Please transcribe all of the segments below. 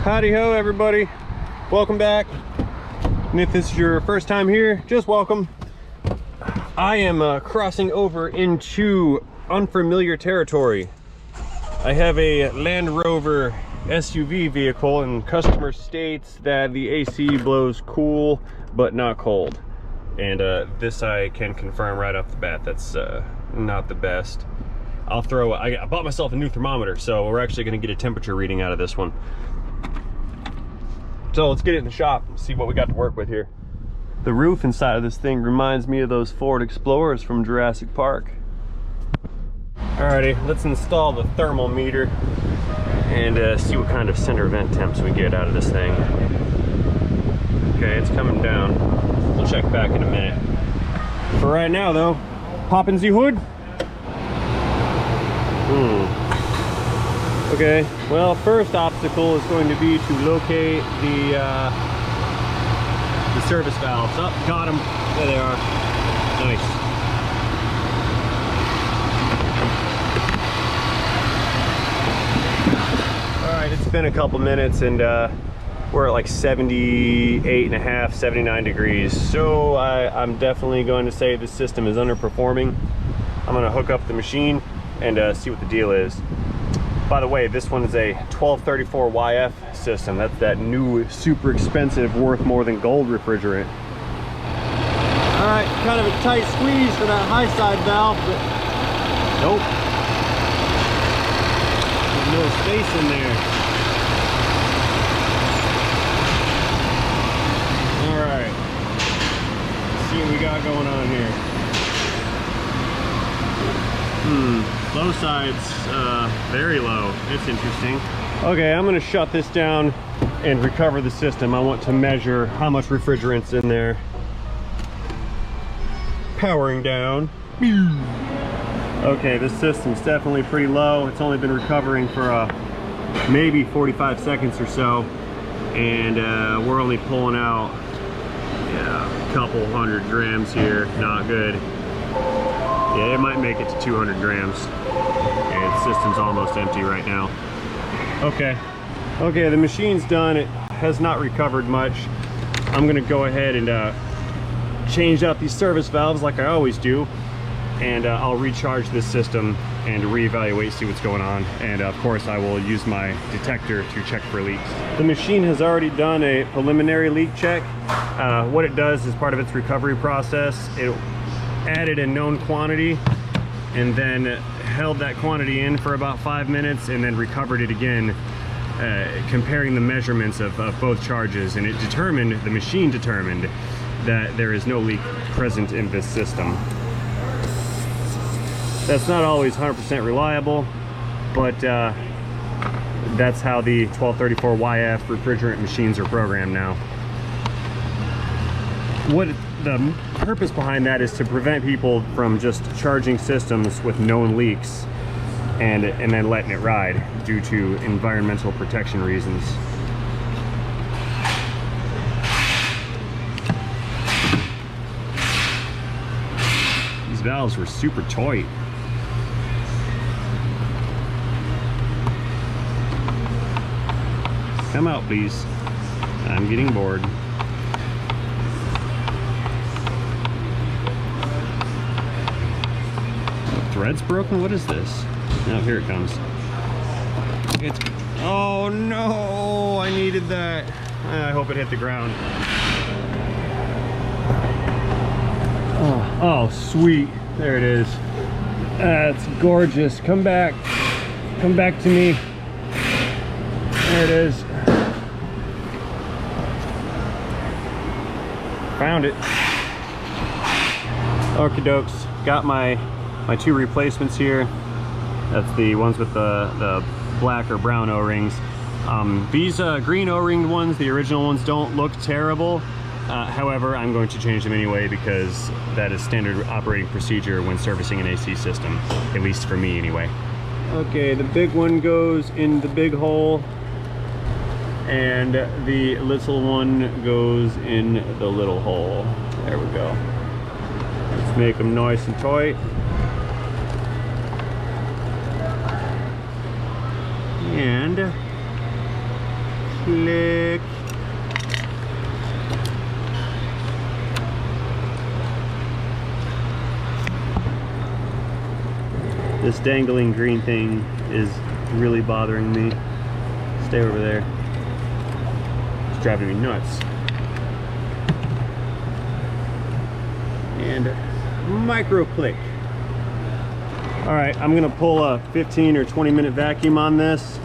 Howdy ho, everybody. Welcome back. And if this is your first time here, just welcome. I am crossing over into unfamiliar territory. I have a Land Rover SUV vehicle, and customer states that the AC blows cool but not cold. And this I can confirm right off the bat. That's not the best. I bought myself a new thermometer, so we're actually going to get a temperature reading out of this one. So let's get it in the shop, see what we got to work with here. The roof inside of this thing reminds me of those Ford Explorers from Jurassic Park. Alrighty, let's install the thermal meter and see what kind of center vent temps we get out of this thing. Okay, it's coming down. We'll check back in a minute. For right now though, popping the hood. Okay, well, first obstacle is going to be to locate the service valves. Oh, got them. There they are. Nice. All right, it's been a couple minutes and we're at like 78.5, 79 degrees. So I'm definitely going to say the system is underperforming. I'm gonna hook up the machine and see what the deal is. By the way, this one is a 1234 YF system. That's that new, super expensive, worth more than gold refrigerant. All right, kind of a tight squeeze for that high side valve, but nope. There's no space in there. All right, let's see what we got going on here. Low side's very low. It's interesting. Okay, I'm gonna shut this down and recover the system. I want to measure how much refrigerant's in there. Powering down. Okay, this system's definitely pretty low. It's only been recovering for maybe 45 seconds or so, and we're only pulling out a couple 100 grams here. Not good. Yeah, it might make it to 200 grams. And the system's almost empty right now. Okay, the machine's done. It has not recovered much. I'm gonna go ahead and change out these service valves like I always do. And I'll recharge this system and reevaluate, see what's going on. And of course, I will use my detector to check for leaks. The machine has already done a preliminary leak check. What it does is part of its recovery process. It added a known quantity and then held that quantity in for about 5 minutes and then recovered it again, comparing the measurements of both charges, and the machine determined that there is no leak present in this system. That's not always 100% reliable, but that's how the 1234 YF refrigerant machines are programmed now. What the purpose behind that is to prevent people from just charging systems with known leaks and then letting it ride due to environmental protection reasons. These valves were super tight. Come out, please. I'm getting bored. Thread's broken? What is this? Now here it comes. Oh no! I needed that. I hope it hit the ground. Oh, sweet. There it is. That's gorgeous. Come back. Come back to me. There it is. Found it. Okie dokes. Got my two replacements here. That's the ones with the black or brown O-rings. These green O-ringed ones, the original ones, don't look terrible. However, I'm going to change them anyway because that is standard operating procedure when servicing an AC system, at least for me anyway. Okay, the big one goes in the big hole and the little one goes in the little hole. There we go. Let's make them nice and tight. And Click. This dangling green thing is really bothering me. Stay over there. It's driving me nuts. And micro click. All right, I'm gonna pull a 15 or 20 minute vacuum on this.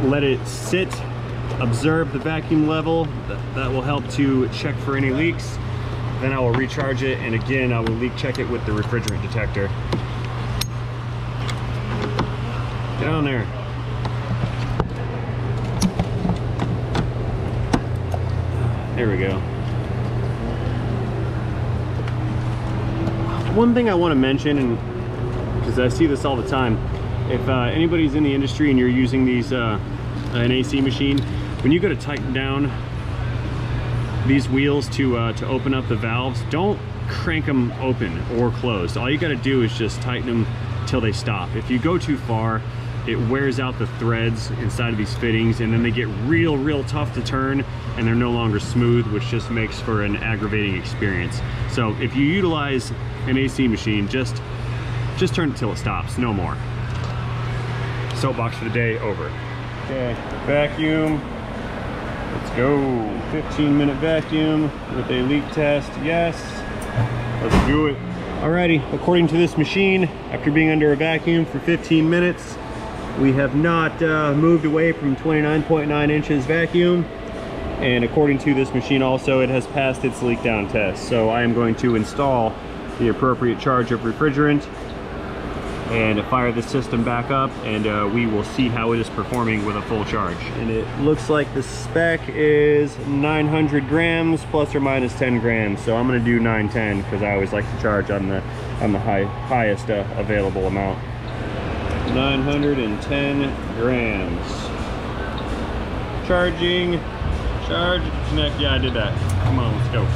Let it sit, observe the vacuum level. That will help to check for any leaks. Then I will recharge it, and again, I will leak check it with the refrigerant detector. Get on there. There we go. One thing I want to mention, and because I see this all the time, if anybody's in the industry and you're using these an AC machine, when you go to tighten down these wheels to open up the valves, don't crank them open or closed. All you got to do is just tighten them till they stop. If you go too far, it wears out the threads inside of these fittings, and then they get real tough to turn, and they're no longer smooth, which just makes for an aggravating experience. So if you utilize an AC machine, just turn it till it stops, no more. Soapbox for the day over. Okay, vacuum. Let's go. 15-minute vacuum with a leak test. Yes. Let's do it. Alrighty, according to this machine, after being under a vacuum for 15 minutes, we have not moved away from 29.9 inches vacuum. And according to this machine also, it has passed its leak down test. So I am going to install the appropriate charge of refrigerant and fire the system back up, and we will see how it is performing with a full charge. And it looks like the spec is 900 grams plus or minus 10 grams. So I'm gonna do 910 because I always like to charge on the highest available amount. 910 grams. Charging, charge, connect. Yeah, I did that. Come on, let's go.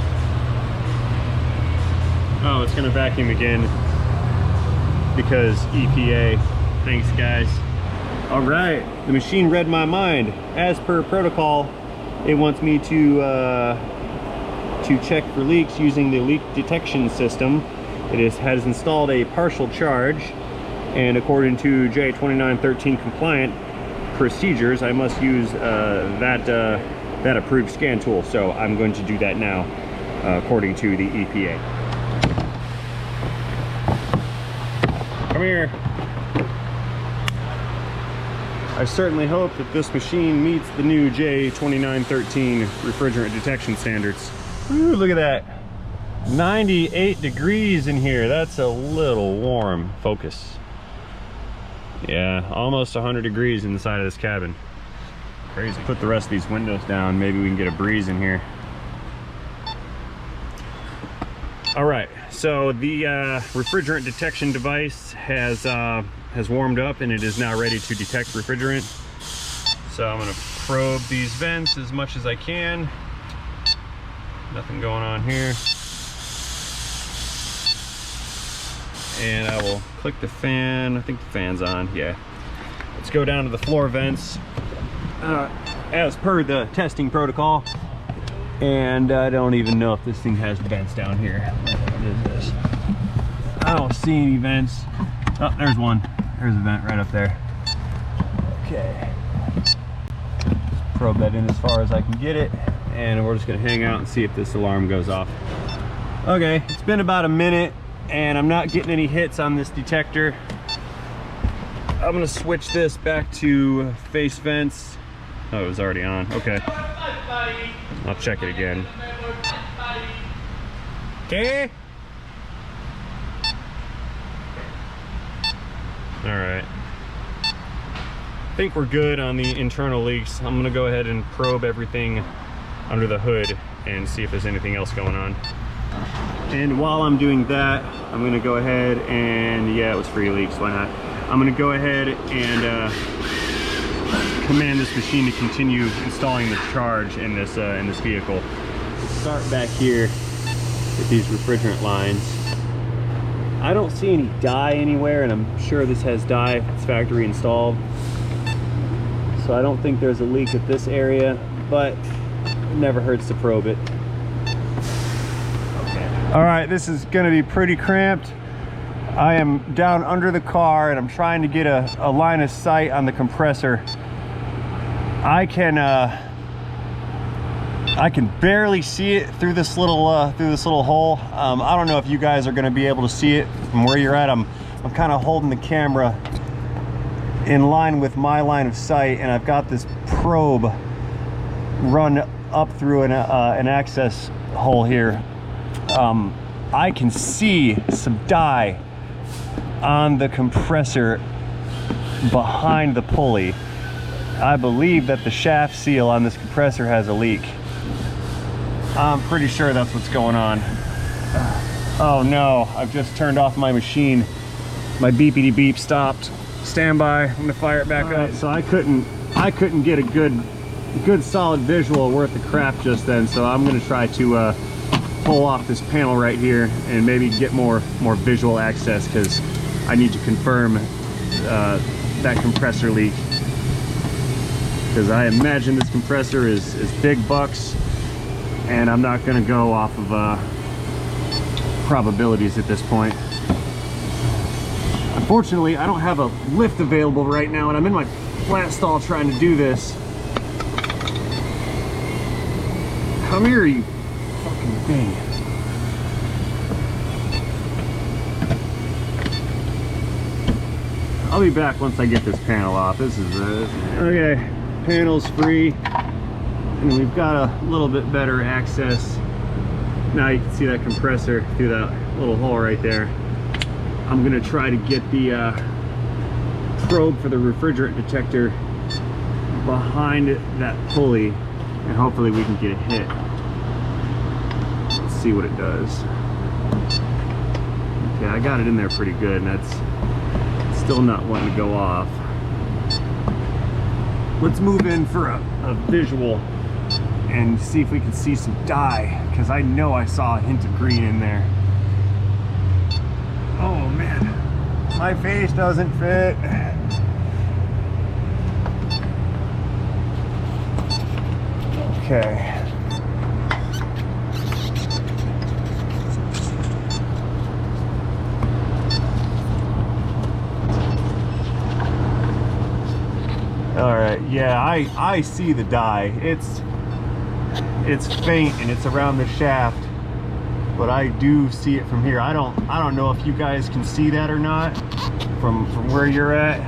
Oh, it's gonna vacuum again because EPA. Thanks, guys. All right, the machine read my mind. As per protocol, it wants me to check for leaks using the leak detection system. It has installed a partial charge, and according to J2913 compliant procedures, I must use that approved scan tool. So I'm going to do that now, according to the EPA. Come here. I certainly hope that this machine meets the new J2913 refrigerant detection standards. Ooh, look at that. 98 degrees in here. That's a little warm. Focus. Yeah, almost 100 degrees inside of this cabin. Crazy. Put the rest of these windows down. Maybe we can get a breeze in here. All right, so the refrigerant detection device has warmed up, and it is now ready to detect refrigerant. So I'm gonna probe these vents as much as I can. Nothing going on here. And I will click the fan. I think the fan's on, yeah. Let's go down to the floor vents as per the testing protocol. And I don't even know if this thing has vents down here. What is this? I don't see any vents. Oh, there's one. There's a vent right up there. Okay. Just probe that in as far as I can get it. And we're just gonna hang out and see if this alarm goes off. Okay, it's been about a minute and I'm not getting any hits on this detector. I'm gonna switch this back to face vents. Oh, it was already on. Okay. I'll check it again. Okay. All right. I think we're good on the internal leaks. I'm gonna go ahead and probe everything under the hood and see if there's anything else going on. And while I'm doing that, I'm gonna go ahead and, yeah, it was free leaks, why not? I'm gonna go ahead and command this machine to continue installing the charge in this vehicle. Let's start back here with these refrigerant lines. I don't see any dye anywhere, and I'm sure this has dye. It's factory installed. So I don't think there's a leak at this area, but it never hurts to probe it. Okay. All right, this is gonna be pretty cramped. I am down under the car and I'm trying to get a line of sight on the compressor. I can barely see it through this little hole. I don't know if you guys are going to be able to see it from where you're at. I'm kind of holding the camera in line with my line of sight, and I've got this probe run up through an access hole here. I can see some dye on the compressor behind the pulley. I believe that the shaft seal on this compressor has a leak. I'm pretty sure that's what's going on. Oh no, I've just turned off my machine. My beepity beep stopped. Stand by, I'm gonna fire it back up. So I couldn't get a good solid visual worth of crap just then, so I'm gonna try to pull off this panel right here and maybe get more visual access, because I need to confirm that compressor leak. Because I imagine this compressor is big bucks, and I'm not going to go off of probabilities at this point. Unfortunately, I don't have a lift available right now, and I'm in my flat stall trying to do this. Come here, you fucking thing. I'll be back once I get this panel off. This is okay. Panel's free, and we've got a little bit better access. Now you can see that compressor through that little hole right there. I'm gonna try to get the probe for the refrigerant detector behind that pulley, and hopefully we can get a hit. Let's see what it does. Okay, I got it in there pretty good, and that's still not wanting to go off. Let's move in for a visual and see if we can see some dye, because I know I saw a hint of green in there. Oh man, my face doesn't fit. Okay. All right, yeah, I see the dye. It's faint and it's around the shaft, but I do see it from here. I don't know if you guys can see that or not from where you're at.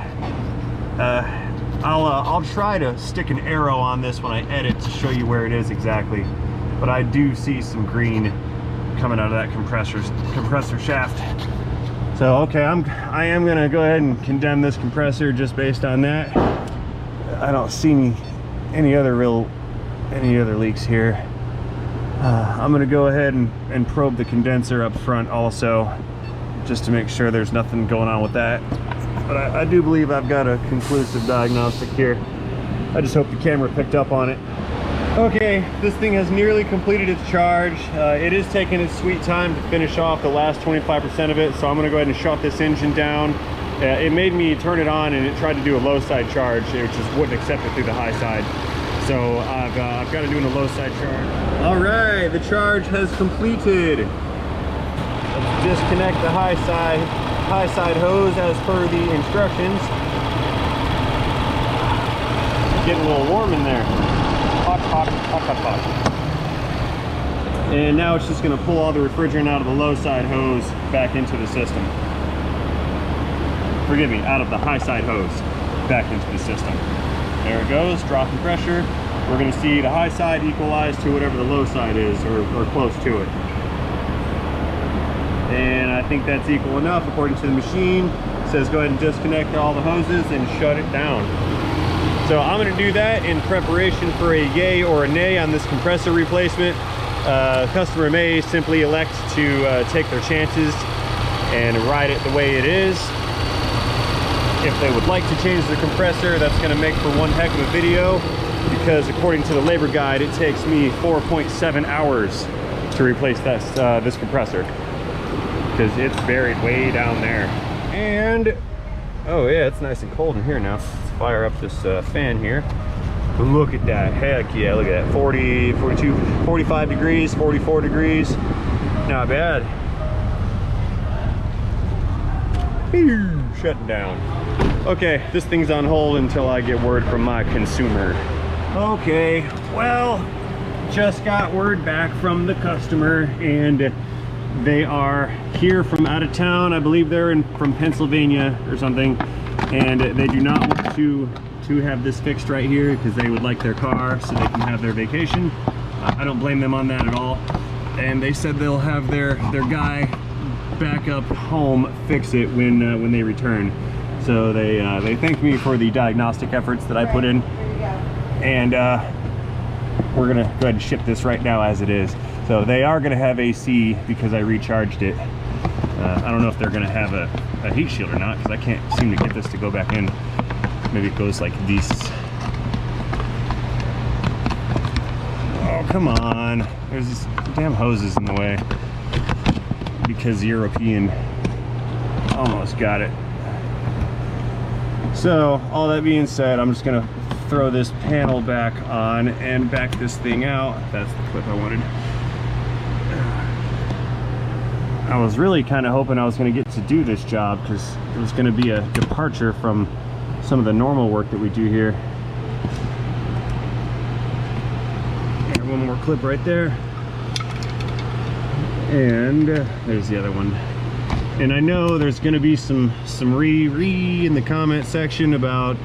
I'll try to stick an arrow on this when I edit to show you where it is exactly, but I do see some green coming out of that compressor shaft. So okay, I am gonna go ahead and condemn this compressor just based on that. I don't see any other leaks here. I'm gonna go ahead and probe the condenser up front also, just to make sure there's nothing going on with that. But I do believe I've got a conclusive diagnostic here. I just hope the camera picked up on it. Okay, this thing has nearly completed its charge. It is taking its sweet time to finish off the last 25% of it, so I'm gonna go ahead and shut this engine down. It made me turn it on, and it tried to do a low side charge. It just wouldn't accept it through the high side. So I've got to do a low side charge. All right, the charge has completed. Let's disconnect the high side hose as per the instructions. It's getting a little warm in there. Hot, hot, hot, hot, hot. And now it's just going to pull all the refrigerant out of the low side hose back into the system. Forgive me, out of the high side hose back into the system. There it goes, dropping pressure. We're going to see the high side equalize to whatever the low side is, or close to it. And I think that's equal enough according to the machine. It says go ahead and disconnect all the hoses and shut it down. So I'm going to do that in preparation for a yay or a nay on this compressor replacement. Customer may simply elect to take their chances and ride it the way it is. If they would like to change the compressor, that's going to make for one heck of a video, because according to the labor guide, it takes me 4.7 hours to replace this compressor, because it's buried way down there. And Oh yeah, it's nice and cold in here now. Let's fire up this fan here. Look at that, heck yeah, look at that. 40, 42, 45 degrees, 44 degrees. Not bad. Shutting down. Okay, this thing's on hold until I get word from my consumer. Okay, well, just got word back from the customer, and they are here from out of town. I believe they're from Pennsylvania or something, and they do not want to have this fixed right here because they would like their car so they can have their vacation. I don't blame them on that at all. And they said they'll have their guy back up home fix it when they return. So they thanked me for the diagnostic efforts that I put in, and we're gonna go ahead and ship this right now as it is. So they are gonna have AC because I recharged it. I don't know if they're gonna have a heat shield or not because I can't seem to get this to go back in. Maybe it goes like this. Oh, come on. There's these damn hoses in the way because European. Almost got it. So, all that being said, I'm just gonna throw this panel back on and back this thing out. That's the clip I wanted. I was really kind of hoping I was going to get to do this job because it was going to be a departure from some of the normal work that we do here. And one more clip right there. And there's the other one. And I know there's going to be some re in the comment section about,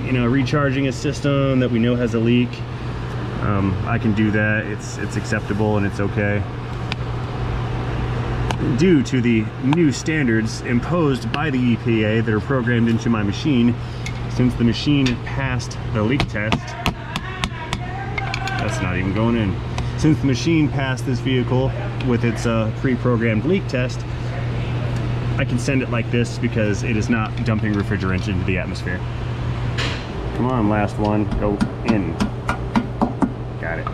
you know, recharging a system that we know has a leak. I can do that. It's acceptable and it's okay. Due to the new standards imposed by the EPA that are programmed into my machine, since the machine passed the leak test, that's not even going in. Since the machine passed this vehicle with its pre-programmed leak test, I can send it like this because it is not dumping refrigerant into the atmosphere. Come on, last one, go in. Got it.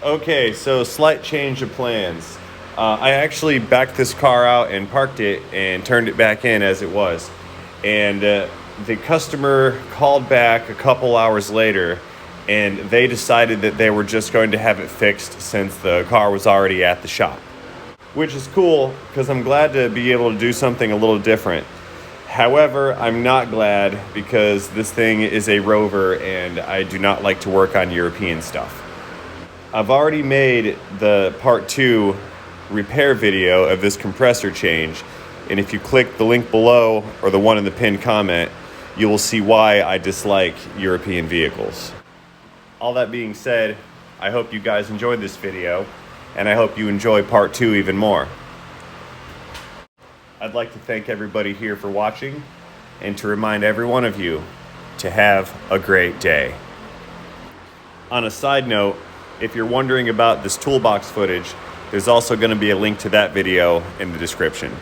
Okay, so slight change of plans. I actually backed this car out and parked it and turned it back in as it was. And the customer called back a couple hours later, and they decided that they were just going to have it fixed since the car was already at the shop. Which is cool, because I'm glad to be able to do something a little different. However, I'm not glad because this thing is a Rover and I do not like to work on European stuff. I've already made the part 2 repair video of this compressor change, and if you click the link below or the one in the pinned comment, you will see why I dislike European vehicles. All that being said, I hope you guys enjoyed this video, and I hope you enjoy part 2 even more. I'd like to thank everybody here for watching, and to remind every one of you to have a great day. On a side note, if you're wondering about this toolbox footage, there's also going to be a link to that video in the description.